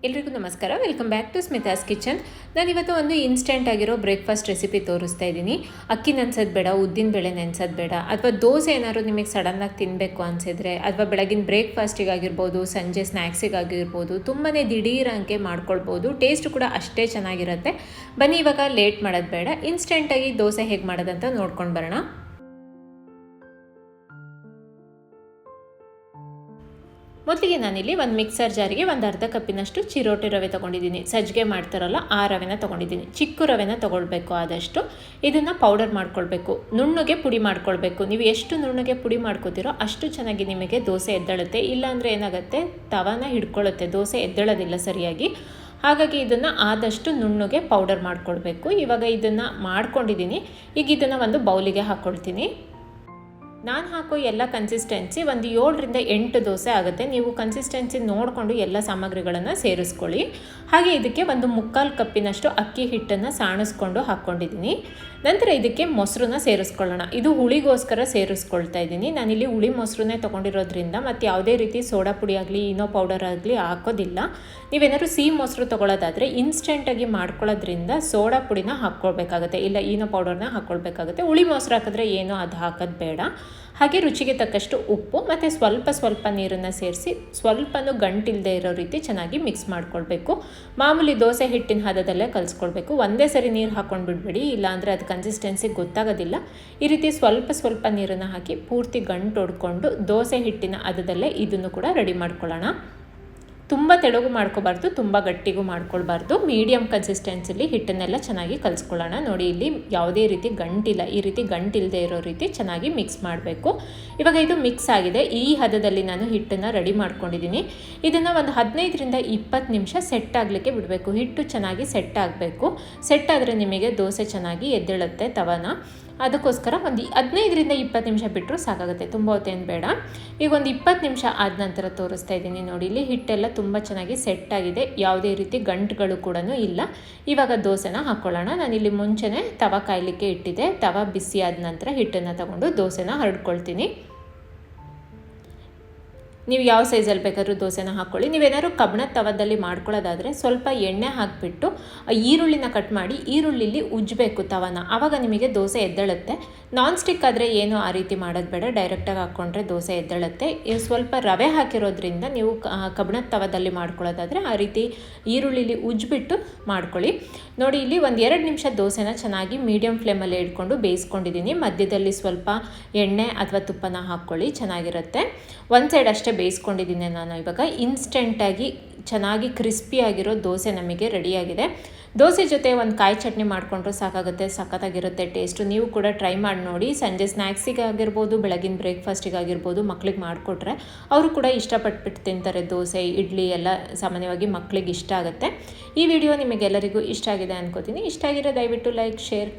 ಎಲ್ರಿಗೂ ನಮಸ್ಕಾರ. Welcome back to Smita's kitchen. ನಾನಿವತ್ತು ಒಂದು ಇನ್ಸ್ಟೆಂಟ್ ಆಗಿರೋ ಬ್ರೇಕ್ಫಾಸ್ಟ್ ರೆಸಿಪಿ ತೋರಿಸ್ತಾ ಇದ್ದೀನಿ. ಅಕ್ಕಿ ನೆನೆಸೋದು ಬೇಡ, ಉದ್ದಿನ ಬೇಳೆ ನೆನೆಸೋದು ಬೇಡ, ಅಥವಾ ದೋಸೆ ಏನಾದ್ರು ನಿಮಗೆ ಸಡನ್ನಾಗಿ ತಿನ್ನಬೇಕು ಅನಿಸಿದ್ರೆ, ಅಥವಾ ಬೆಳಗಿನ ಬ್ರೇಕ್ಫಾಸ್ಟಿಗಾಗಿರ್ಬೋದು, ಸಂಜೆ ಸ್ನ್ಯಾಕ್ಸಿಗಾಗಿರ್ಬೋದು, ತುಂಬಾ ದಿಢೀರಂಗೆ ಮಾಡ್ಕೊಳ್ಬೋದು. ಟೇಸ್ಟ್ ಕೂಡ ಅಷ್ಟೇ ಚೆನ್ನಾಗಿರುತ್ತೆ. ಬನ್ನಿ ಇವಾಗ ಲೇಟ್ ಮಾಡೋದು ಬೇಡ, ಇನ್ಸ್ಟೆಂಟಾಗಿ ದೋಸೆ ಹೇಗೆ ಮಾಡೋದಂತ ನೋಡ್ಕೊಂಡು ಬರೋಣ. ಮೊದಲಿಗೆ ನಾನಿಲ್ಲಿ ಒಂದು ಮಿಕ್ಸರ್ ಜಾರಿಗೆ ಒಂದು ಅರ್ಧ ಕಪ್ಪಿನಷ್ಟು ಚಿರೋಟಿ ರವೆ ತೊಗೊಂಡಿದ್ದೀನಿ. ಸಜ್ಜಿಗೆ ಮಾಡ್ತಾರಲ್ಲ ಆ ರವೆನ ತೊಗೊಂಡಿದ್ದೀನಿ. ಚಿಕ್ಕ ರವೆನ ತೊಗೊಳ್ಬೇಕು. ಆದಷ್ಟು ಇದನ್ನು ಪೌಡರ್ ಮಾಡ್ಕೊಳ್ಬೇಕು, ನುಣ್ಣಗೆ ಪುಡಿ ಮಾಡ್ಕೊಳ್ಬೇಕು. ನೀವು ಎಷ್ಟು ನುಣ್ಣಗೆ ಪುಡಿ ಮಾಡ್ಕೋತೀರೋ ಅಷ್ಟು ಚೆನ್ನಾಗಿ ನಿಮಗೆ ದೋಸೆ ಎದ್ದೇಳುತ್ತೆ. ಇಲ್ಲಾಂದರೆ ಏನಾಗುತ್ತೆ, ತವಾನ ಹಿಡ್ಕೊಳ್ಳುತ್ತೆ, ದೋಸೆ ಎದ್ದೇಳೋದಿಲ್ಲ ಸರಿಯಾಗಿ. ಹಾಗಾಗಿ ಇದನ್ನು ಆದಷ್ಟು ನುಣ್ಣಗೆ ಪೌಡರ್ ಮಾಡ್ಕೊಳ್ಬೇಕು. ಇವಾಗ ಇದನ್ನು ಮಾಡ್ಕೊಂಡಿದ್ದೀನಿ. ಈಗ ಇದನ್ನು ಒಂದು ಬೌಲಿಗೆ ಹಾಕ್ಕೊಳ್ತೀನಿ. ನಾನು ಹಾಕೋ ಎಲ್ಲ ಕನ್ಸಿಸ್ಟೆನ್ಸಿ ಒಂದು 7 ರಿಂದ 8 ದೋಸೆ ಆಗುತ್ತೆ. ನೀವು ಕನ್ಸಿಸ್ಟೆನ್ಸಿ ನೋಡಿಕೊಂಡು ಎಲ್ಲ ಸಾಮಗ್ರಿಗಳನ್ನು ಸೇರಿಸ್ಕೊಳ್ಳಿ. ಹಾಗೆ ಇದಕ್ಕೆ ಒಂದು 3/4 ಕಪ್ಪಿನಷ್ಟು ಅಕ್ಕಿ ಹಿಟ್ಟನ್ನು ಸಾಣಿಸ್ಕೊಂಡು ಹಾಕ್ಕೊಂಡಿದ್ದೀನಿ. ನಂತರ ಇದಕ್ಕೆ ಮೊಸರನ್ನ ಸೇರಿಸ್ಕೊಳ್ಳೋಣ. ಇದು ಹುಳಿಗೋಸ್ಕರ ಸೇರಿಸ್ಕೊಳ್ತಾ ಇದ್ದೀನಿ. ನಾನಿಲ್ಲಿ ಹುಳಿ ಮೊಸರನ್ನೇ ತೊಗೊಂಡಿರೋದ್ರಿಂದ ಮತ್ತು ಯಾವುದೇ ರೀತಿ ಸೋಡಾ ಪುಡಿ ಆಗಲಿ ಇನೋ ಪೌಡರ್ ಆಗಲಿ ಹಾಕೋದಿಲ್ಲ. ನೀವೇನಾದ್ರು ಸಿಹಿ ಮೊಸರು ತೊಗೊಳ್ಳೋದಾದರೆ ಇನ್ಸ್ಟೆಂಟಾಗಿ ಮಾಡ್ಕೊಳ್ಳೋದ್ರಿಂದ ಸೋಡಾ ಪುಡಿನ ಹಾಕ್ಕೊಳ್ಬೇಕಾಗುತ್ತೆ, ಇಲ್ಲ ಇನೋ ಪೌಡರ್ನ ಹಾಕ್ಕೊಳ್ಬೇಕಾಗುತ್ತೆ. ಹುಳಿ ಮೊಸರು ಹಾಕಿದ್ರೆ ಏನೋ ಅದು ಹಾಕೋದು ಬೇಡ. ಹಾಗೆ ರುಚಿಗೆ ತಕ್ಕಷ್ಟು ಉಪ್ಪು ಮತ್ತು ಸ್ವಲ್ಪ ನೀರನ್ನು ಸೇರಿಸಿ ಸ್ವಲ್ಪನೂ ಗಂಟಿಲ್ಲದೆ ಇರೋ ರೀತಿ ಚೆನ್ನಾಗಿ ಮಿಕ್ಸ್ ಮಾಡ್ಕೊಳ್ಬೇಕು. ಮಾಮೂಲಿ ದೋಸೆ ಹಿಟ್ಟಿನ ಹದದಲ್ಲೇ ಕಲಿಸ್ಕೊಳ್ಬೇಕು. ಒಂದೇ ಸರಿ ನೀರು ಹಾಕ್ಕೊಂಡು ಬಿಡಬೇಡಿ, ಇಲ್ಲಾಂದರೆ ಅದು ಕನ್ಸಿಸ್ಟೆನ್ಸಿ ಗೊತ್ತಾಗೋದಿಲ್ಲ. ಈ ರೀತಿ ಸ್ವಲ್ಪ ನೀರನ್ನು ಹಾಕಿ ಪೂರ್ತಿ ಗಂಟು ಹೊಡ್ಕೊಂಡು ದೋಸೆ ಹಿಟ್ಟಿನ ಹದದಲ್ಲೇ ಇದನ್ನು ಕೂಡ ರೆಡಿ ಮಾಡ್ಕೊಳ್ಳೋಣ. ತುಂಬ ತೆಳುಗೂ ಮಾಡ್ಕೋಬಾರ್ದು, ತುಂಬ ಗಟ್ಟಿಗೂ ಮಾಡ್ಕೊಳ್ಬಾರ್ದು. ಮೀಡಿಯಮ್ ಕನ್ಸಿಸ್ಟೆನ್ಸಿಲಿ ಹಿಟ್ಟನ್ನೆಲ್ಲ ಚೆನ್ನಾಗಿ ಕಲಿಸ್ಕೊಳ್ಳೋಣ. ನೋಡಿ, ಇಲ್ಲಿ ಯಾವುದೇ ರೀತಿ ಗಂಟಿಲ್ಲ, ಈ ರೀತಿ ಗಂಟಿಲ್ಲದೆ ಇರೋ ರೀತಿ ಚೆನ್ನಾಗಿ ಮಿಕ್ಸ್ ಮಾಡಬೇಕು. ಇವಾಗ ಇದು ಮಿಕ್ಸ್ ಆಗಿದೆ. ಈ ಹದದಲ್ಲಿ ನಾನು ಹಿಟ್ಟನ್ನು ರೆಡಿ ಮಾಡ್ಕೊಂಡಿದ್ದೀನಿ. ಇದನ್ನು ಒಂದು 15 ರಿಂದ 20 ನಿಮಿಷ ಸೆಟ್ ಆಗಲಿಕ್ಕೆ ಬಿಡಬೇಕು. ಹಿಟ್ಟು ಚೆನ್ನಾಗಿ ಸೆಟ್ ಆಗಬೇಕು. ಸೆಟ್ ಆದರೆ ನಿಮಗೆ ದೋಸೆ ಚೆನ್ನಾಗಿ ಎದ್ದೇಳುತ್ತೆ ತವನ. ಅದಕ್ಕೋಸ್ಕರ ಒಂದು 15 ರಿಂದ 20 ನಿಮಿಷ ಬಿಟ್ಟರು ಸಾಕಾಗುತ್ತೆ, ತುಂಬ ಹೊತ್ತೇನು ಬೇಡ. ಈಗ ಒಂದು 20 ನಿಮಿಷ ಆದ ನಂತರ ತೋರಿಸ್ತಾ ಇದ್ದೀನಿ. ನೋಡಿ, ಇಲ್ಲಿ ಹಿಟ್ಟೆಲ್ಲ ತುಂಬ ಚೆನ್ನಾಗಿ ಸೆಟ್ ಆಗಿದೆ, ಯಾವುದೇ ರೀತಿ ಗಂಟುಗಳು ಕೂಡ ಇಲ್ಲ. ಇವಾಗ ದೋಸೆನ ಹಾಕ್ಕೊಳ್ಳೋಣ. ನಾನಿಲ್ಲಿ ಮುಂಚೆನೇ ತವ ಕಾಯಲಿಕ್ಕೆ ಇಟ್ಟಿದ್ದೆ. ತವ ಬಿಸಿ ಆದ ನಂತರ ಹಿಟ್ಟನ್ನು ತಗೊಂಡು ದೋಸೆನ ಹರಡ್ಕೊಳ್ತೀನಿ. ನೀವು ಯಾವ ಸೈಜಲ್ಲಿ ಬೇಕಾದ್ರೂ ದೋಸೆನ ಹಾಕ್ಕೊಳ್ಳಿ. ನೀವೇನಾದ್ರು ಕಬ್ಬಣದ ತವದಲ್ಲಿ ಮಾಡ್ಕೊಳ್ಳೋದಾದರೆ ಸ್ವಲ್ಪ ಎಣ್ಣೆ ಹಾಕಿಬಿಟ್ಟು ಈರುಳ್ಳಿನ ಕಟ್ ಮಾಡಿ ಈರುಳ್ಳಿಲಿ ಉಜ್ಜಬೇಕು ತವನ, ಆವಾಗ ನಿಮಗೆ ದೋಸೆ ಎದ್ದೇಳುತ್ತೆ. ನಾನ್ ಸ್ಟಿಕ್ ಆದರೆ ಏನು ಆ ರೀತಿ ಮಾಡೋದು ಬೇಡ, ಡೈರೆಕ್ಟಾಗಿ ಹಾಕ್ಕೊಂಡ್ರೆ ದೋಸೆ ಎದ್ದೇಳುತ್ತೆ. ಸ್ವಲ್ಪ ರವೆ ಹಾಕಿರೋದ್ರಿಂದ ನೀವು ಕಬ್ಬಣದ ತವದಲ್ಲಿ ಮಾಡ್ಕೊಳ್ಳೋದಾದರೆ ಆ ರೀತಿ ಈರುಳ್ಳಿಲಿ ಉಜ್ಜಿಬಿಟ್ಟು ಮಾಡ್ಕೊಳ್ಳಿ. ನೋಡಿ, ಇಲ್ಲಿ ಒಂದು 2 ನಿಮಿಷ ದೋಸೆನ ಚೆನ್ನಾಗಿ ಮೀಡಿಯಮ್ ಫ್ಲೇಮಲ್ಲಿ ಇಟ್ಕೊಂಡು ಬೇಯಿಸ್ಕೊಂಡಿದ್ದೀನಿ. ಮಧ್ಯದಲ್ಲಿ ಸ್ವಲ್ಪ ಎಣ್ಣೆ ಅಥವಾ ತುಪ್ಪನ ಹಾಕ್ಕೊಳ್ಳಿ, ಚೆನ್ನಾಗಿರುತ್ತೆ. ಒಂದು ಸೈಡ್ ಅಷ್ಟೇ ಬೇಯಿಸ್ಕೊಂಡಿದ್ದೀನಿ ನಾನು. ಇವಾಗ ಇನ್ಸ್ಟೆಂಟಾಗಿ ಚೆನ್ನಾಗಿ ಕ್ರಿಸ್ಪಿಯಾಗಿರೋ ದೋಸೆ ನಮಗೆ ರೆಡಿಯಾಗಿದೆ. ದೋಸೆ ಜೊತೆ ಒಂದು ಕಾಯಿ ಚಟ್ನಿ ಮಾಡಿಕೊಂಡ್ರೂ ಸಾಕಾಗುತ್ತೆ, ಸಖತ್ತಾಗಿರುತ್ತೆ ಟೇಸ್ಟು. ನೀವು ಕೂಡ ಟ್ರೈ ಮಾಡಿ ನೋಡಿ. ಸಂಜೆ ಸ್ನ್ಯಾಕ್ಸಿಗಾಗಿರ್ಬೋದು, ಬೆಳಗಿನ ಬ್ರೇಕ್ಫಾಸ್ಟಿಗಾಗಿರ್ಬೋದು, ಮಕ್ಳಿಗೆ ಮಾಡಿಕೊಟ್ರೆ ಅವರು ಕೂಡ ಇಷ್ಟಪಟ್ಬಿಟ್ಟು ತಿಂತಾರೆ. ದೋಸೆ, ಇಡ್ಲಿ ಎಲ್ಲ ಸಾಮಾನ್ಯವಾಗಿ ಮಕ್ಳಿಗೆ ಇಷ್ಟ ಆಗುತ್ತೆ. ಈ ವಿಡಿಯೋ ನಿಮಗೆಲ್ಲರಿಗೂ ಇಷ್ಟ ಆಗಿದೆ ಅನ್ಕೋತೀನಿ. ಇಷ್ಟ ಆಗಿರೋ ದಯವಿಟ್ಟು ಲೈಕ್, ಶೇರ್